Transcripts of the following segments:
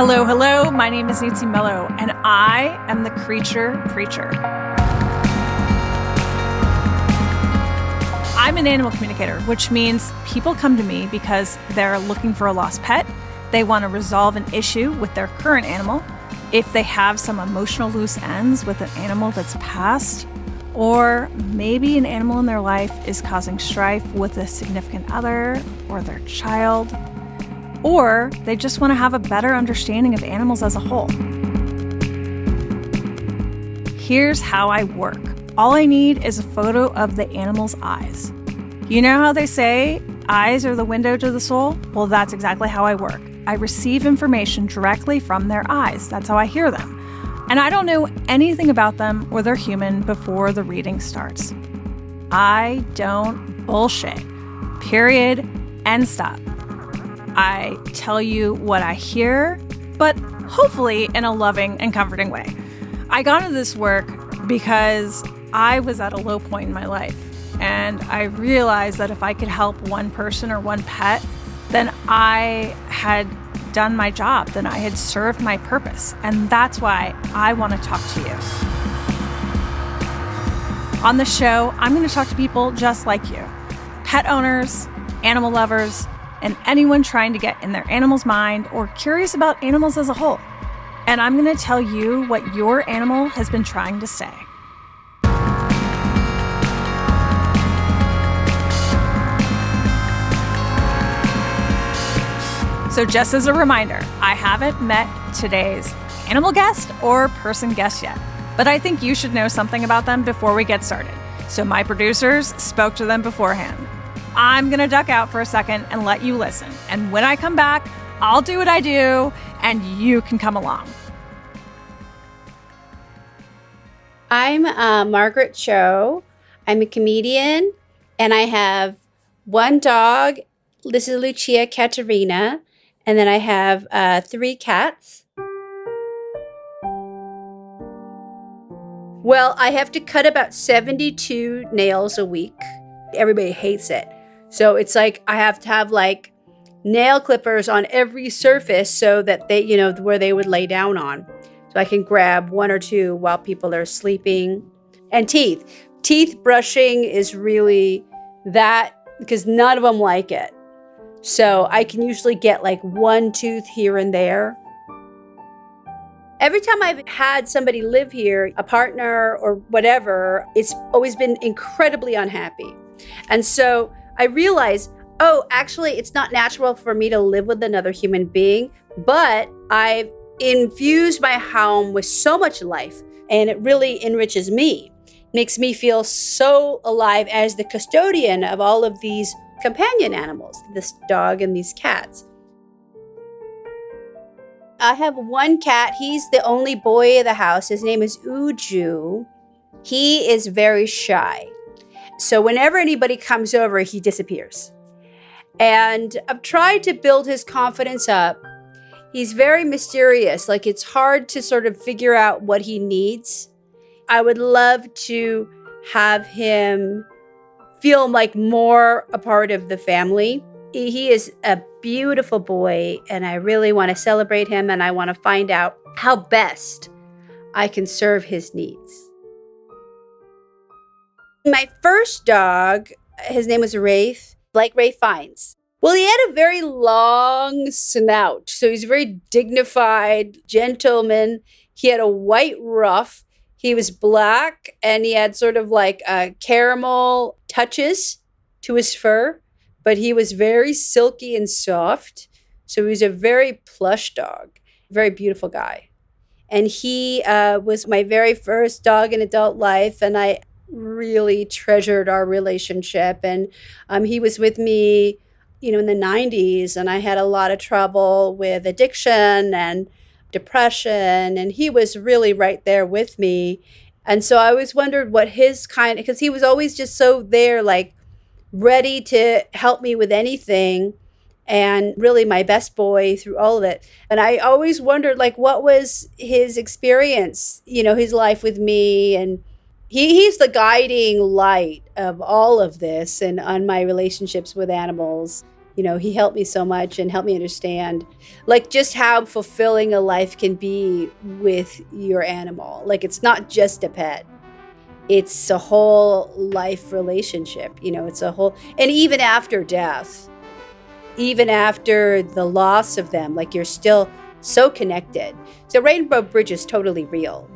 Hello, hello. My name is Nancy Mello, and I am the Creature Preacher. I'm an animal communicator, which means people come to me because they're looking for a lost pet, they want to resolve an issue with their current animal, if they have some emotional loose ends with an animal that's passed, or maybe an animal in their life is causing strife with a significant other or their child, or they just want to have a better understanding of animals as a whole. Here's how I work. All I need is a photo of the animal's eyes. You know how they say eyes are the window to the soul? Well, that's exactly how I work. I receive information directly from their eyes. That's how I hear them. And I don't know anything about them or their human before the reading starts. I don't bullshit. Period. End stop. I tell you what I hear, but hopefully in a loving and comforting way. I got into this work because I was at a low point in my life, and I realized that if I could help one person or one pet, then I had done my job, then I had served my purpose, and that's why I want to talk to you. On the show, I'm going to talk to people just like you, pet owners, animal lovers, and anyone trying to get in their animal's mind or curious about animals as a whole. And I'm going to tell you what your animal has been trying to say. So just as a reminder, I haven't met today's animal guest or person guest yet, but I think you should know something about them before we get started. So my producers spoke to them beforehand. I'm going to duck out for a second and let you listen. And when I come back, I'll do what I do and you can come along. I'm Margaret Cho. I'm a comedian and I have one dog. This is Lucia, Katerina. And then I have 3 cats. Well, I have to cut about 72 nails a week. Everybody hates it. So it's like I have to have like nail clippers on every surface so that they, where they would lay down on. So I can grab 1 or 2 while people are sleeping. And teeth. Teeth brushing is really that because none of them like it. So I can usually get like 1 tooth here and there. Every time I've had somebody live here, a partner or whatever, it's always been incredibly unhappy. And so I realized, actually, it's not natural for me to live with another human being, but I've infused my home with so much life, and it really enriches me. Makes me feel so alive as the custodian of all of these companion animals, this dog and these cats. I have one cat. He's the only boy of the house. His name is Uju. He is very shy. So whenever anybody comes over, he disappears. And I've tried to build his confidence up. He's very mysterious. Like it's hard to sort of figure out what he needs. I would love to have him feel like more a part of the family. He is a beautiful boy, and I really want to celebrate him, and I want to find out how best I can serve his needs. My first dog, his name was Rafe, like Ray Fiennes. Well, he had a very long snout, so he's a very dignified gentleman. He had a white ruff. He was black, and he had sort of like caramel touches to his fur, but he was very silky and soft. So he was a very plush dog, very beautiful guy. And he was my very first dog in adult life, and I really treasured our relationship. And he was with me, in the 90s, and I had a lot of trouble with addiction and depression, and he was really right there with me. And so I always wondered what his because he was always just so there, like ready to help me with anything, and really my best boy through all of it. And I always wondered, like, what was his experience, his life with me. And he's the guiding light of all of this and on my relationships with animals. He helped me so much and helped me understand like just how fulfilling a life can be with your animal. Like it's not just a pet. It's a whole life relationship. It's a whole, and even after death, even after the loss of them, like you're still so connected. So Rainbow Bridge is totally real.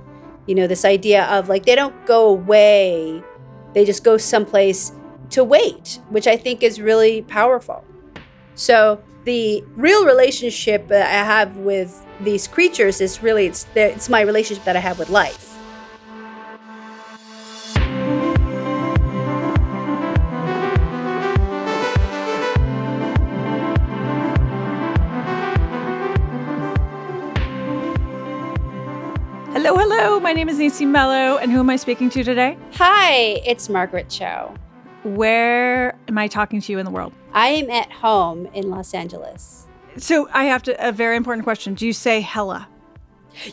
This idea of like they don't go away, they just go someplace to wait, which I think is really powerful. So the real relationship that I have with these creatures is really, it's my relationship that I have with life. Hello. My name is Nancy Mello, and who am I speaking to today? Hi, it's Margaret Cho. Where am I talking to you in the world? I am at home in Los Angeles. So I have a very important question. Do you say hella?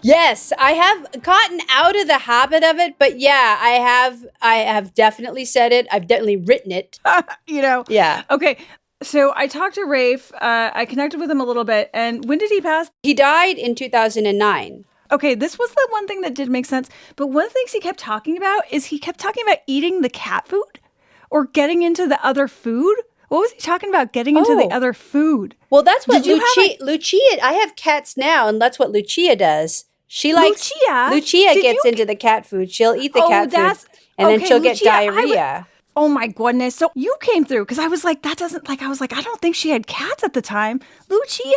Yes, I have gotten out of the habit of it, but yeah, I have definitely said it. I've definitely written it. Yeah. Okay. So I talked to Rafe. I connected with him a little bit. And when did he pass? He died in 2009. Okay, this was the one thing that did make sense. But one of the things he kept talking about is he kept talking about eating the cat food or getting into the other food. What was he talking about? Getting into the other food. Well, that's what Lucia, I have cats now, and that's what Lucia does. She likes, Lucia gets into the cat food. She'll eat the cat food, and then she'll get diarrhea. Oh my goodness. So you came through because I was like, I don't think she had cats at the time. Lucia.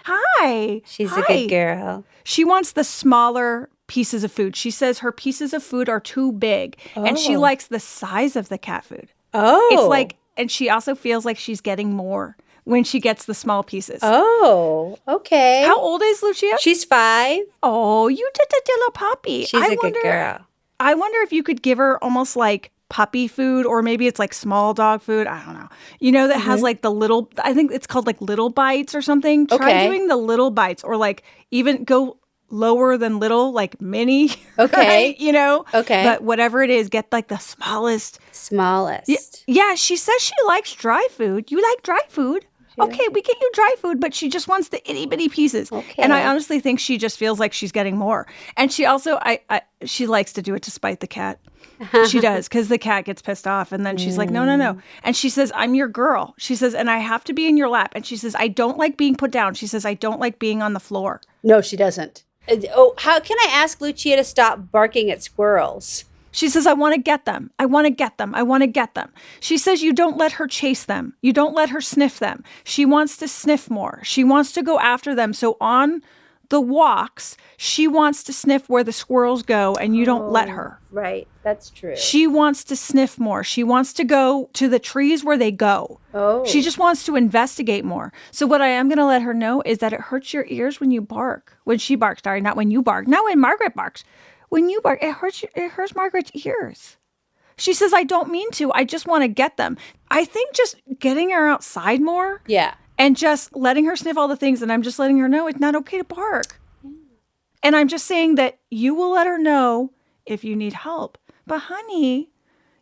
Hi. She's a good girl. She wants the smaller pieces of food. She says her pieces of food are too big and she likes the size of the cat food. Oh. It's like, and she also feels like she's getting more when she gets the small pieces. Oh, okay. How old is Lucia? She's 5. Oh, you did a little puppy. She's a good girl. I wonder if you could give her almost like puppy food, or maybe it's like small dog food. I don't know. That has like the little, I think it's called like little bites or something. Try doing the little bites, or like even go lower than little, like mini. Okay. Right? Okay. But whatever it is, get like the smallest. Yeah, she says she likes dry food. You like dry food? Okay, we get you dry food, but she just wants the itty bitty pieces. Okay. And I honestly think she just feels like she's getting more. And she also, she likes to do it to spite the cat. She does, because the cat gets pissed off. And then she's like, no. And she says, I'm your girl. She says, and I have to be in your lap. And she says, I don't like being put down. She says, I don't like being on the floor. No, she doesn't. How can I ask Lucia to stop barking at squirrels? She says, I want to get them. I want to get them. I want to get them. She says, you don't let her chase them. You don't let her sniff them. She wants to sniff more. She wants to go after them. So on the walks, she wants to sniff where the squirrels go, and you don't let her. Right. That's true. She wants to sniff more. She wants to go to the trees where they go. Oh. She just wants to investigate more. So what I am going to let her know is that it hurts your ears when you bark. When she barks, sorry, not when you bark. Not when Margaret barks. When you bark, it hurts Margaret's ears. She says, I don't mean to. I just want to get them. I think just getting her outside more. Yeah. And just letting her sniff all the things. And I'm just letting her know it's not okay to bark. And I'm just saying that you will let her know if you need help. But honey,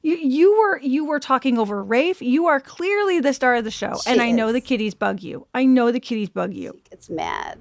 you were talking over Rafe. You are clearly the star of the show. And I know the kitties bug you. She gets mad.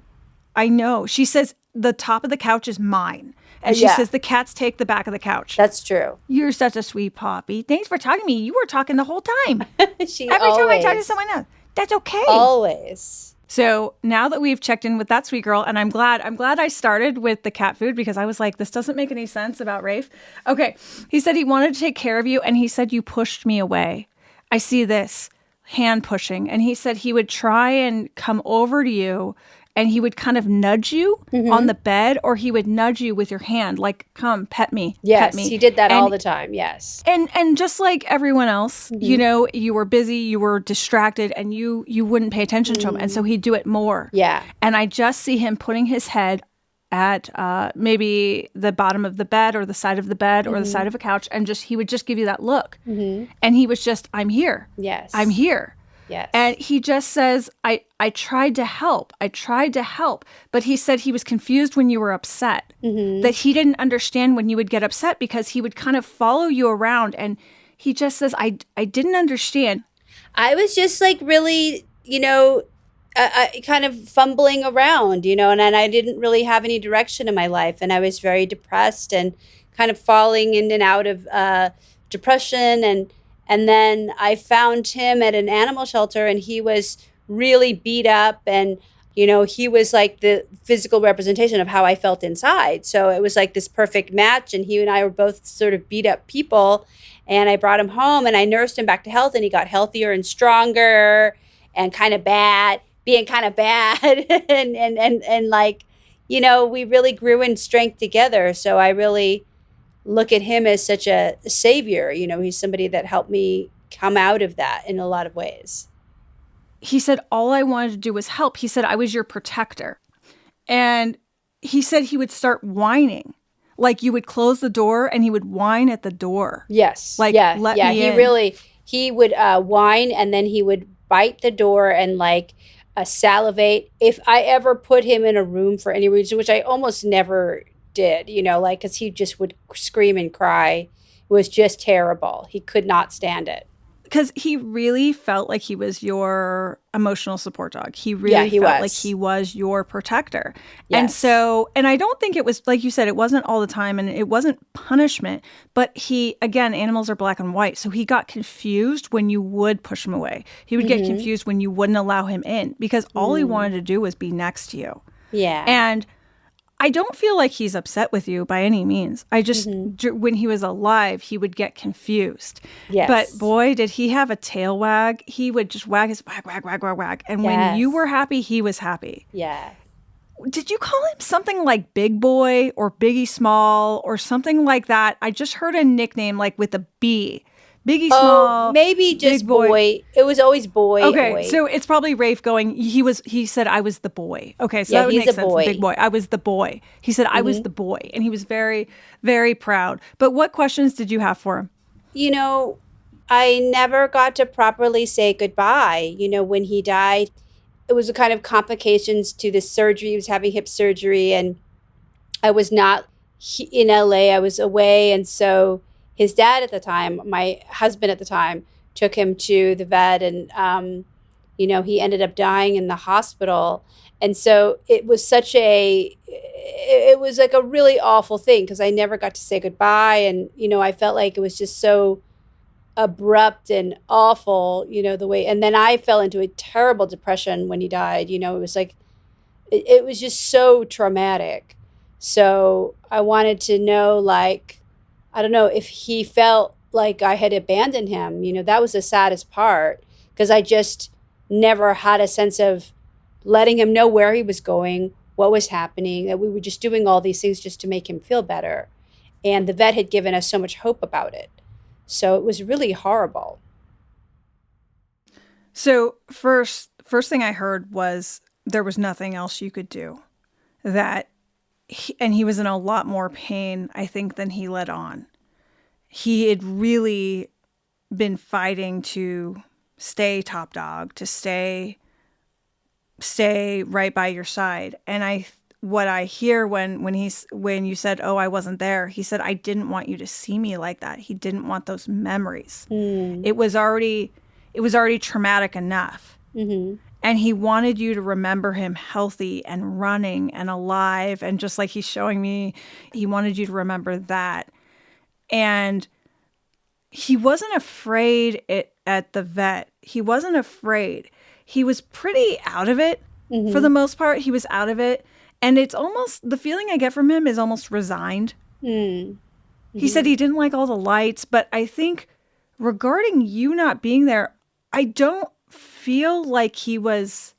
I know. She says the top of the couch is mine. And she says the cats take the back of the couch. That's true. You're such a sweet puppy. Thanks for talking to me. You were talking the whole time. Every time I talk to someone else. That's okay. Always. So now that we've checked in with that sweet girl, and I'm glad I started with the cat food because I was like, this doesn't make any sense about Rafe. Okay. He said he wanted to take care of you, and he said you pushed me away. I see this hand pushing. And he said he would try and come over to you, and he would kind of nudge you on the bed, or he would nudge you with your hand, like, come, pet me. Yes, pet me. he did that all the time, yes. And just like everyone else, you were busy, you were distracted, and you wouldn't pay attention to him. And so he'd do it more. Yeah. And I just see him putting his head at maybe the bottom of the bed or the side of the bed or the side of a couch, and he would just give you that look. And he was just, I'm here. Yes. I'm here. Yes. And he just says, I tried to help. But he said he was confused when you were upset, that he didn't understand when you would get upset because he would kind of follow you around. And he just says, I didn't understand. I was just like really, kind of fumbling around, and I didn't really have any direction in my life. And I was very depressed and kind of falling in and out of depression. And then I found him at an animal shelter, and he was really beat up. And, he was like the physical representation of how I felt inside. So it was like this perfect match. And he and I were both sort of beat up people. And I brought him home and I nursed him back to health, and he got healthier and stronger and kind of bad, being kind of bad. and like, we really grew in strength together. So I really look at him as such a savior. He's somebody that helped me come out of that in a lot of ways. He said, all I wanted to do was help. He said, I was your protector. And he said he would start whining. Like you would close the door and he would whine at the door. Yes. Like, yeah. let yeah. me He in. really, he would whine, and then he would bite the door and like salivate. If I ever put him in a room for any reason, which I almost never did, like, because he just would scream and cry. It was just terrible. He could not stand it. Because he really felt like he was your emotional support dog. He really felt like he was your protector. Yes. And I don't think it was, like you said, it wasn't all the time and it wasn't punishment. But again, animals are black and white. So he got confused when you would push him away. He would get confused when you wouldn't allow him in, because all he wanted to do was be next to you. Yeah. And I don't feel like he's upset with you by any means. I just, when he was alive, he would get confused. Yes. But boy, did he have a tail wag. He would just wag his wag, wag, wag, wag, wag. And when you were happy, he was happy. Yeah. Did you call him something like Big Boy or Biggie Small or something like that? I just heard a nickname like with a B. Biggie Small. Maybe just boy. It was always boy. Okay, boy. so it's probably Rafe going, he said, I was the boy. Okay, so that would he's make a sense. boy. Big boy. I was the boy. He said, I was the boy. And he was very, very proud. But what questions did you have for him? I never got to properly say goodbye. When he died, it was a kind of complications to the surgery. He was having hip surgery, and I was not in LA. I was away. And so his dad at the time, my husband at the time, took him to the vet, and, he ended up dying in the hospital. And so it was it was like a really awful thing, because I never got to say goodbye. And, I felt like it was just so abrupt and awful, the way. And then I fell into a terrible depression when he died. It was like, it was just so traumatic. So I wanted to know, like, I don't know if he felt like I had abandoned him. That was the saddest part, because I just never had a sense of letting him know where he was going, what was happening, that we were just doing all these things just to make him feel better. And the vet had given us so much hope about it. So it was really horrible. So first thing I heard was there was nothing else you could do. And he was in a lot more pain, I think, than he let on. He had really been fighting to stay top dog, to stay right by your side. And what I hear when you said, "Oh, I wasn't there," he said, "I didn't want you to see me like that." He didn't want those memories. It was already traumatic enough. And he wanted you to remember him healthy and running and alive. And just like he's showing me, he wanted you to remember that. And he wasn't afraid at the vet. He wasn't afraid. He was pretty out of it for the most part. He was out of it. And it's almost, the feeling I get from him is almost resigned. He said he didn't like all the lights. But I think regarding you not being there, I don't feel like he was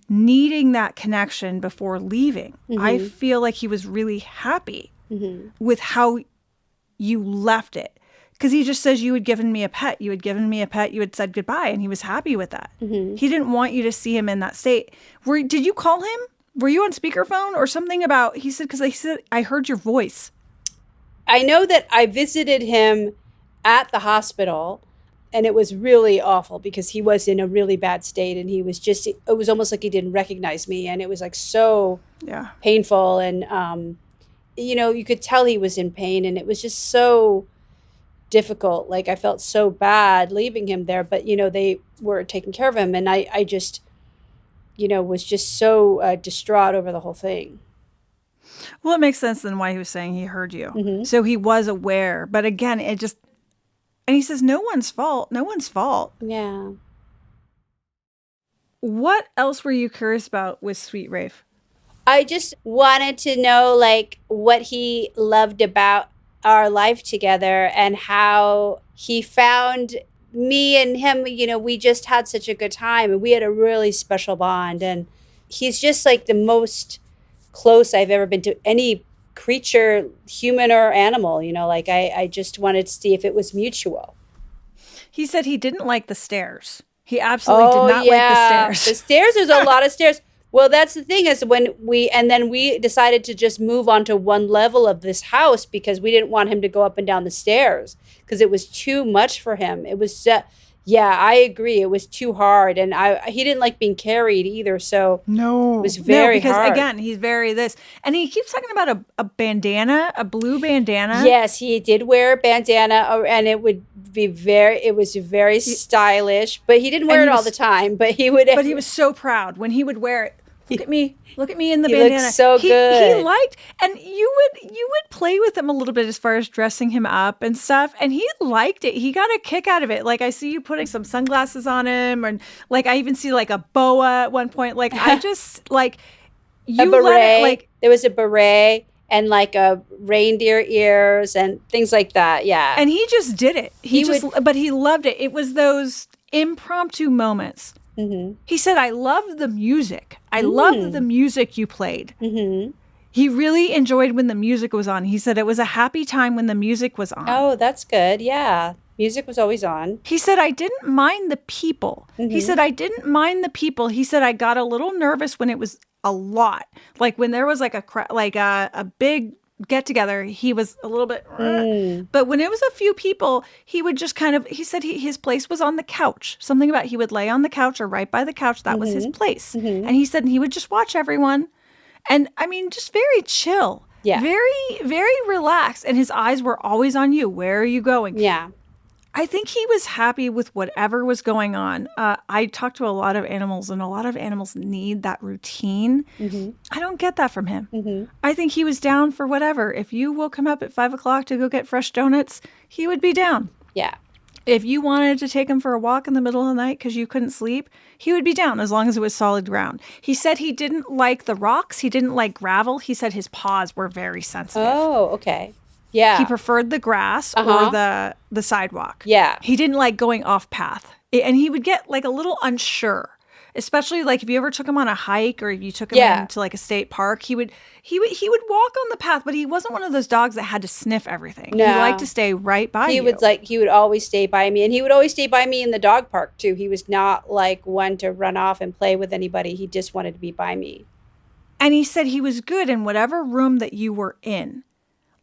needing that connection before leaving. I feel like he was really happy with how you left it. Because he just says, you had given me a pet. You had given me a pet. You had said goodbye. And he was happy with that. He didn't want you to see him in that state. Did you call him? Were you on speakerphone or something about, he said, because I heard your voice. I know that I visited him at the hospital. And it was really awful, because he was in a really bad state, and he was it was almost like he didn't recognize me. And it was like so painful. And, you could tell he was in pain, and it was just so difficult. Like, I felt so bad leaving him there, but, they were taking care of him. And I just, was just so distraught over the whole thing. Well, it makes sense then why he was saying he heard you. Mm-hmm. So he was aware. But again, and he says, no one's fault. No one's fault. Yeah. What else were you curious about with Sweet Rafe? I just wanted to know, like, what he loved about our life together and how he found me and him. We just had such a good time and we had a really special bond. And he's just like the most close I've ever been to any creature, human or animal. Like I just wanted to see if it was mutual. He said he didn't like the stairs. He absolutely did not like the stairs. The stairs, there's a lot of stairs. Well, that's the thing is when we decided to just move on to one level of this house because we didn't want him to go up and down the stairs because it was too much for him. It was, I agree. It was too hard. And he didn't like being carried either. So no, it was very because hard. Again, he's very this. And he keeps talking about a bandana, a blue bandana. Yes, he did wear a bandana and it was very stylish, but he didn't wear it all the time, but he would. But he was so proud when he would wear it. Look at me in the he bandana. Looked so good. He liked, and you would play with him a little bit as far as dressing him up and stuff, and he liked it. He got a kick out of it. Like I see you putting some sunglasses on him, and like I even see like a boa at one point. Like I just like you a beret. let it, like there was a beret and like a reindeer ears and things like that. Yeah, and he just did it. But he loved it. It was those impromptu moments. Mm-hmm. He said, I loved the music. I loved the music you played. Mm-hmm. He really enjoyed when the music was on. He said it was a happy time when the music was on. Oh, that's good. Yeah. Music was always on. He said, I didn't mind the people. Mm-hmm. He said, I didn't mind the people. He said, I got a little nervous when it was a lot. Like when there was like a big get together, he was a little bit, but when it was a few people, he would just kind of, he said his place was on the couch. Something about he would lay on the couch or right by the couch. That was his place. Mm-hmm. And he said he would just watch everyone. And I mean, just very chill. Yeah. Very, very relaxed. And his eyes were always on you. Where are you going? Yeah. I think he was happy with whatever was going on. I talked to a lot of animals, and a lot of animals need that routine. Mm-hmm. I don't get that from him. Mm-hmm. I think he was down for whatever. If you woke him up at 5 o'clock to go get fresh donuts, he would be down. Yeah. If you wanted to take him for a walk in the middle of the night because you couldn't sleep, he would be down as long as it was solid ground. He said he didn't like the rocks. He didn't like gravel. He said his paws were very sensitive. Oh, okay. Yeah. He preferred the grass or the sidewalk. Yeah. He didn't like going off path. And he would get like a little unsure, especially like if you ever took him on a hike or if you took him into like a state park, he would walk on the path, but he wasn't one of those dogs that had to sniff everything. No. He liked to stay right by you. He would always stay by me, and he would always stay by me in the dog park too. He was not like one to run off and play with anybody. He just wanted to be by me. And he said he was good in whatever room that you were in.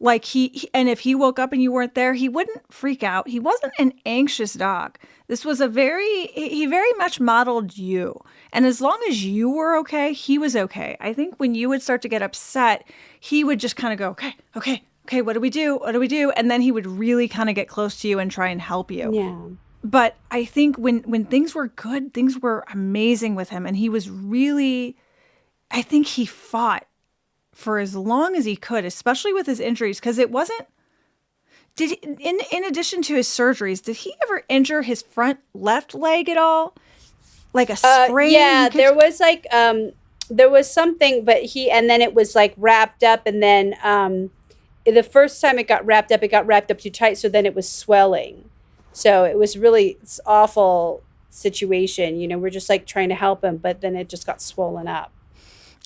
Like and if he woke up and you weren't there, he wouldn't freak out. He wasn't an anxious dog. This was he very much modeled you. And as long as you were okay, he was okay. I think when you would start to get upset, he would just kind of go, okay, what do we do? What do we do? And then he would really kind of get close to you and try and help you. Yeah. But I think when things were good, things were amazing with him. And he was really, I think he fought for as long as he could, especially with his injuries, because it wasn't. In addition to his surgeries, did he ever injure his front left leg at all? Like a sprain? Yeah, there was like there was something, but and then it was like wrapped up, and then the first time it got wrapped up too tight, so then it was swelling. So it was really awful situation. We're just like trying to help him, but then it just got swollen up.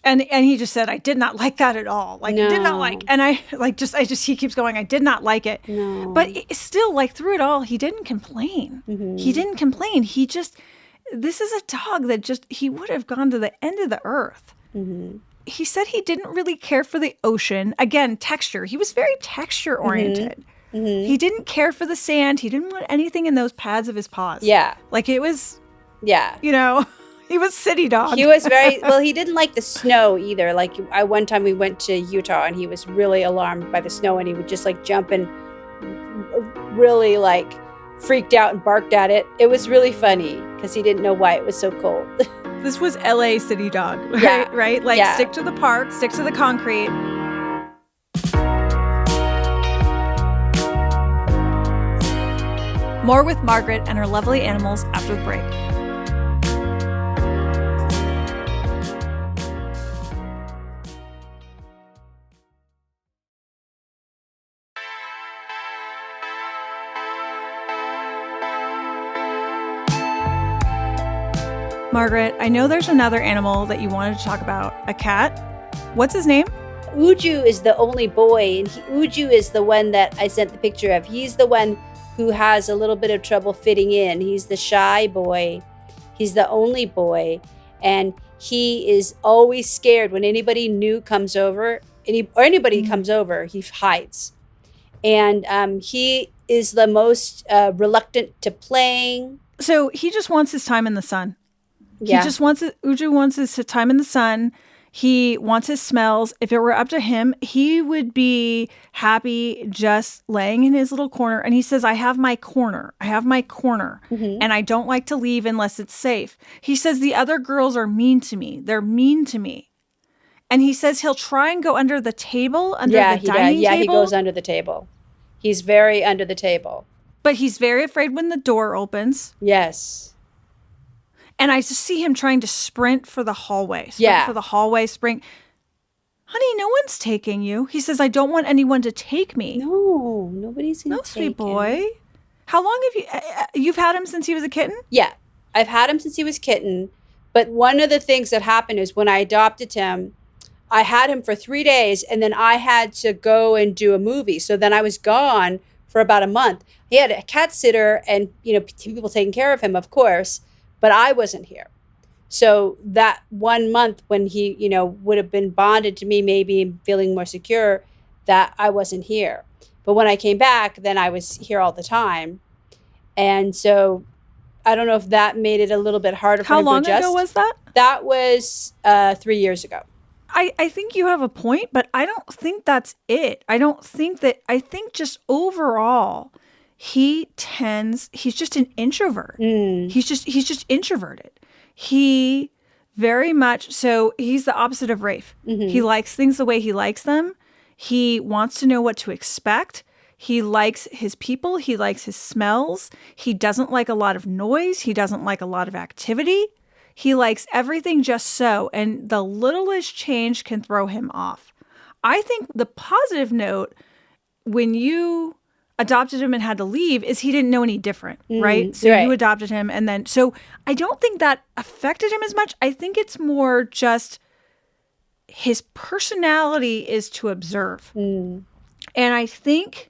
And he just said, I did not like that at all. Like, no. Did not like. And he keeps going, I did not like it. No. But still, like, through it all, he didn't complain. Mm-hmm. He didn't complain. This is a dog that he would have gone to the end of the earth. Mm-hmm. He said he didn't really care for the ocean. Again, texture. He was very texture oriented. Mm-hmm. He didn't care for the sand. He didn't want anything in those pads of his paws. Yeah. Like, it was, yeah. He was city dog. He was he didn't like the snow either. Like one time we went to Utah and he was really alarmed by the snow and he would just like jump and really like freaked out and barked at it. It was really funny because he didn't know why it was so cold. This was LA City Dog, right? Yeah. Right? Like, Yeah. stick to the park, stick to the concrete. More with Margaret and her lovely animals after the break. Margaret, I know there's another animal that you wanted to talk about, a cat. What's his name? Uju is the only boy, and Uju is the one that I sent the picture of. He's the one who has a little bit of trouble fitting in. He's the shy boy. He's the only boy, and he is always scared when anybody new comes over, anybody comes over, he hides. And he is the most reluctant to playing. So he just wants his time in the sun. Yeah. He just wants it. Uju wants his time in the sun. He wants his smells. If it were up to him, he would be happy just laying in his little corner. And he says, I have my corner. I have my corner. And I don't like to leave unless it's safe. He says the other girls are mean to me. They're mean to me. And he says he'll try and go under the table, under the dining table. Yeah, he goes under the table. He's very under the table. But he's very afraid when the door opens. Yes. And I just see him trying to sprint for the hallway. Sprint. Honey, no one's taking you. He says, I don't want anyone to take me. No, nobody's going to take him. Sweet boy. How long have you've had him since he was a kitten? Yeah, I've had him since he was kitten. But one of the things that happened is when I adopted him, I had him for 3 days, and then I had to go and do a movie. So then I was gone for about a month. He had a cat sitter and, people taking care of him, of course. But I wasn't here. So that 1 month when he, would have been bonded to me, maybe feeling more secure, that I wasn't here. But when I came back, then I was here all the time. And so I don't know if that made it a little bit harder for him to adjust. How long ago was that? That was 3 years ago. I think you have a point, but I don't think that's it. I think just overall, he's just an introvert. He's just introverted. He very much, so he's the opposite of Rafe. He likes things the way he likes them. He wants to know what to expect. He likes his people. He likes his smells. He doesn't like a lot of noise. He doesn't like a lot of activity. He likes everything just so, and the littlest change can throw him off. I think the positive note when you adopted him and had to leave is he didn't know any different, right? So you adopted him, and then so I don't think that affected him as much. I think it's more just his personality is to observe. And I think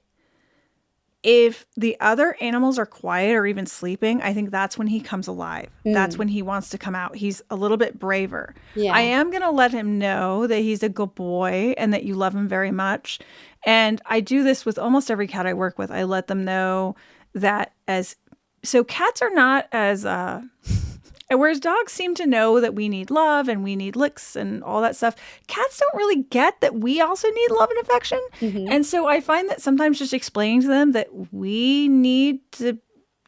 if the other animals are quiet or even sleeping, I think that's when he comes alive. That's when he wants to come out. He's a little bit braver. I am going to let him know that he's a good boy and that you love him very much. And I do this with almost every cat I work with. I let them know that so cats are not as, whereas dogs seem to know that we need love and we need licks and all that stuff. Cats don't really get that we also need love and affection. And so I find that sometimes just explaining to them that we need to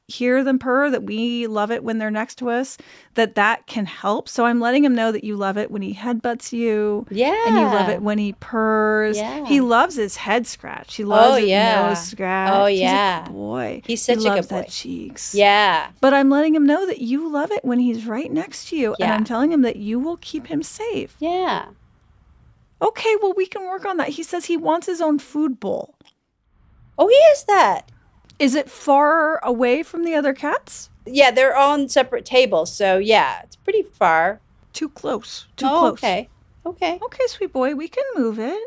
hear them purr, that we love it when they're next to us, that can help. So I'm letting him know that you love it when he headbutts you. And you love it when he purrs. He loves his head scratch. He loves his nose scratch. He's a good boy. He's such a good boy. He loves that cheeks. But I'm letting him know that you love it when he's right next to you. And I'm telling him that you will keep him safe. Okay, well, we can work on that. He says he wants his own food bowl. Oh, he has that. Is it far away from the other cats? Yeah, they're on separate tables. So, yeah, it's pretty far. Too close. Too close. Okay. Okay, sweet boy, we can move it.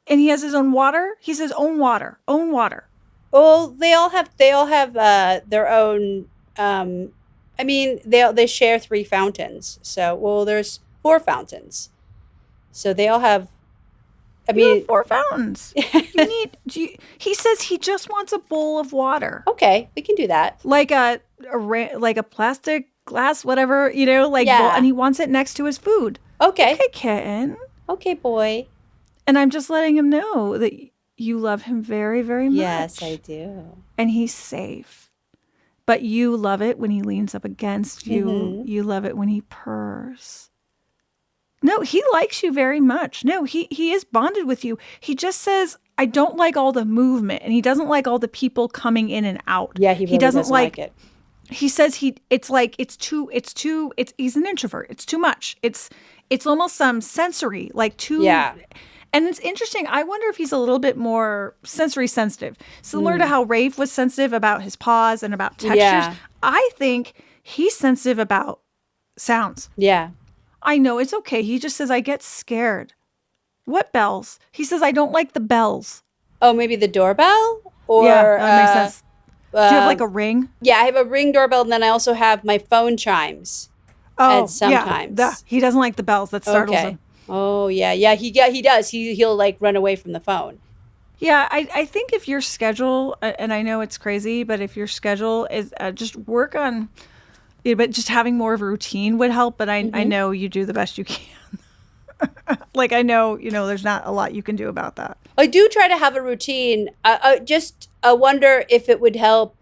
And he has his own water? He says own water. Own water. Well, they all have their own they share 3 fountains. So, there's 4 fountains. So they all have you have 4 fountains. He says he just wants a bowl of water. Okay, we can do that. Like a plastic glass, whatever, bowl, and he wants it next to his food. Okay. Okay, kitten. Okay, boy. And I'm just letting him know that you love him very, very much. Yes, I do. And he's safe. But you love it when he leans up against you. Mm-hmm. You love it when he purrs. No, he likes you very much. No, he is bonded with you. He just says, I don't like all the movement, and he doesn't like all the people coming in and out. Yeah, he really doesn't like it. He says he's an introvert. It's too much. It's almost sensory, like too. Yeah. And it's interesting. I wonder if he's a little bit more sensory sensitive, similar to how Rafe was sensitive about his paws and about textures. Yeah. I think he's sensitive about sounds. Yeah. I know, it's okay. He just says, I get scared. What bells? He says, I don't like the bells. Oh, maybe the doorbell? Or, yeah, that makes sense. Do you have like a ring? Yeah, I have a Ring doorbell, and then I also have my phone chimes. Oh, and sometimes. Yeah, he doesn't like the bells. That startles him. Oh, yeah. Yeah, he does. He'll like run away from the phone. Yeah, I think if your schedule, and I know it's crazy, but if your schedule is just work on, but just having more of a routine would help. But I know you do the best you can. Like, I know, there's not a lot you can do about that. I do try to have a routine. I wonder if it would help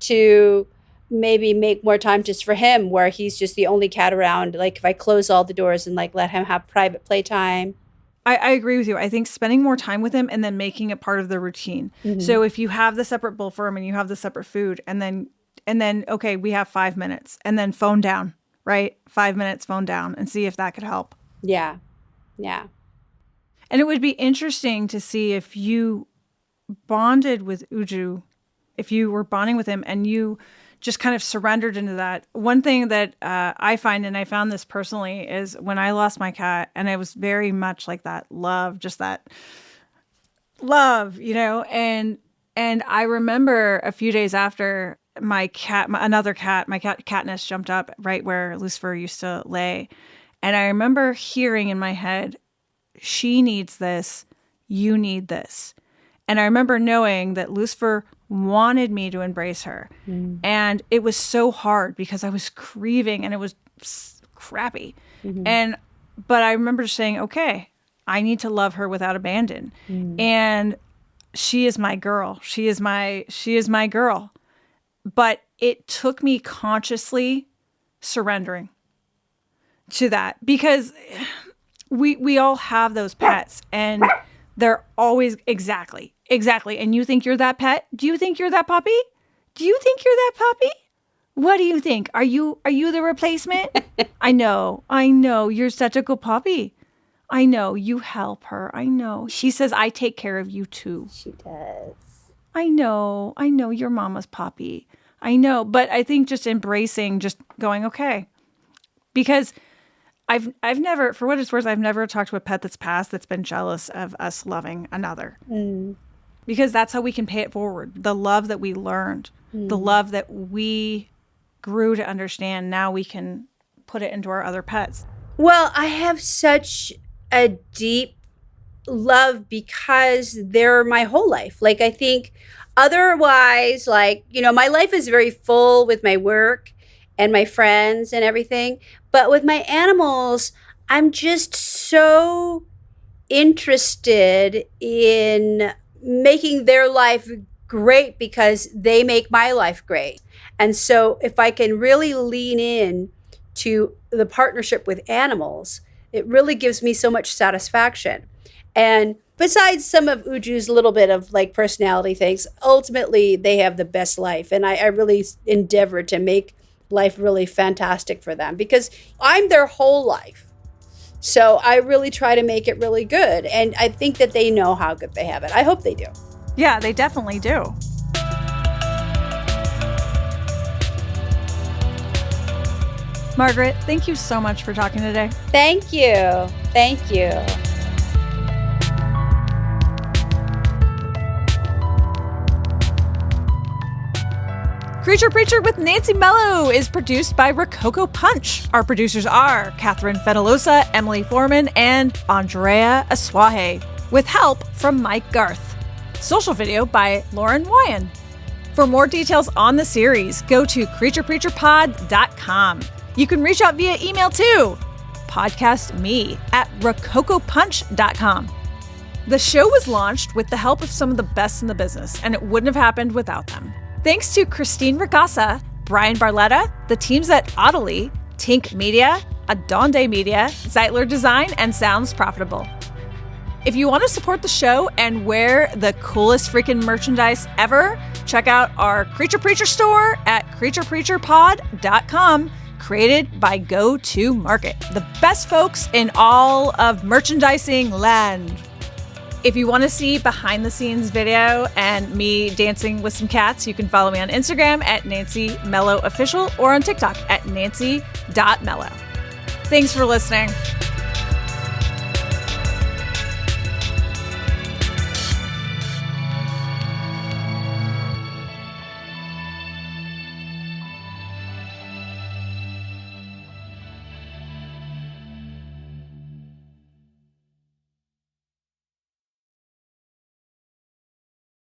to maybe make more time just for him, where he's just the only cat around. Like if I close all the doors and like let him have private playtime. I agree with you. I think spending more time with him and then making it part of the routine. Mm-hmm. So if you have the separate bowl for him and you have the separate food, and then okay, we have 5 minutes, and then phone down, right? 5 minutes, phone down, and see if that could help. Yeah. Yeah. And it would be interesting to see if you bonded with Uju, if you were bonding with him and you just kind of surrendered into that. One thing that I find, and I found this personally, is when I lost my cat, and it was very much like that love, just that love, and I remember a few days after my cat Katniss jumped up right where Lucifer used to lay. And I remember hearing in my head, she needs this, you need this. And I remember knowing that Lucifer wanted me to embrace her. Mm. And it was so hard because I was grieving and it was crappy. Mm-hmm. But I remember just saying, okay, I need to love her without abandon. Mm. And she is my girl. She is my girl. But it took me consciously surrendering to that, because we all have those pets, and they're always exactly. And you think you're that pet? Do you think you're that puppy? Do you think you're that puppy? What do you think? Are you the replacement? I know. You're such a good puppy. I know. You help her. I know. She says, I take care of you too. She does. I know. You're mama's puppy. I know. But I think just embracing, just going, okay. Because I've never, for what it's worth, I've never talked to a pet that's passed that's been jealous of us loving another. Mm. Because that's how we can pay it forward. The love that we learned, the love that we grew to understand, now we can put it into our other pets. Well, I have such a deep love because they're my whole life. Like, I think otherwise, like, my life is very full with my work and my friends and everything. But with my animals, I'm just so interested in making their life great because they make my life great. And so if I can really lean in to the partnership with animals, it really gives me so much satisfaction. And besides some of Uju's little bit of like personality things, ultimately they have the best life. And I really endeavor to make life really fantastic for them because I'm their whole life. So I really try to make it really good. And I think that they know how good they have it. I hope they do. Yeah, they definitely do. Margaret, thank you so much for talking today. Thank you. Thank you. Creature Preacher with Nancy Mello is produced by Rococo Punch. Our producers are Catherine Fenalosa, Emily Foreman, and Andrea Aswahe, with help from Mike Garth. Social video by Lauren Wyan. For more details on the series, go to creaturepreacherpod.com. You can reach out via email too. Podcast me at rococopunch.com. The show was launched with the help of some of the best in the business, and it wouldn't have happened without them. Thanks to Christine Ricasa, Brian Barletta, the teams at Audely, Tink Media, Adonde Media, Zeitler Design, and Sounds Profitable. If you want to support the show and wear the coolest freaking merchandise ever, check out our Creature Preacher store at creaturepreacherpod.com, created by Go-To-Market, the best folks in all of merchandising land. If you want to see behind-the-scenes video and me dancing with some cats, you can follow me on Instagram at NancyMelloOfficial or on TikTok at nancy.mellow. Thanks for listening.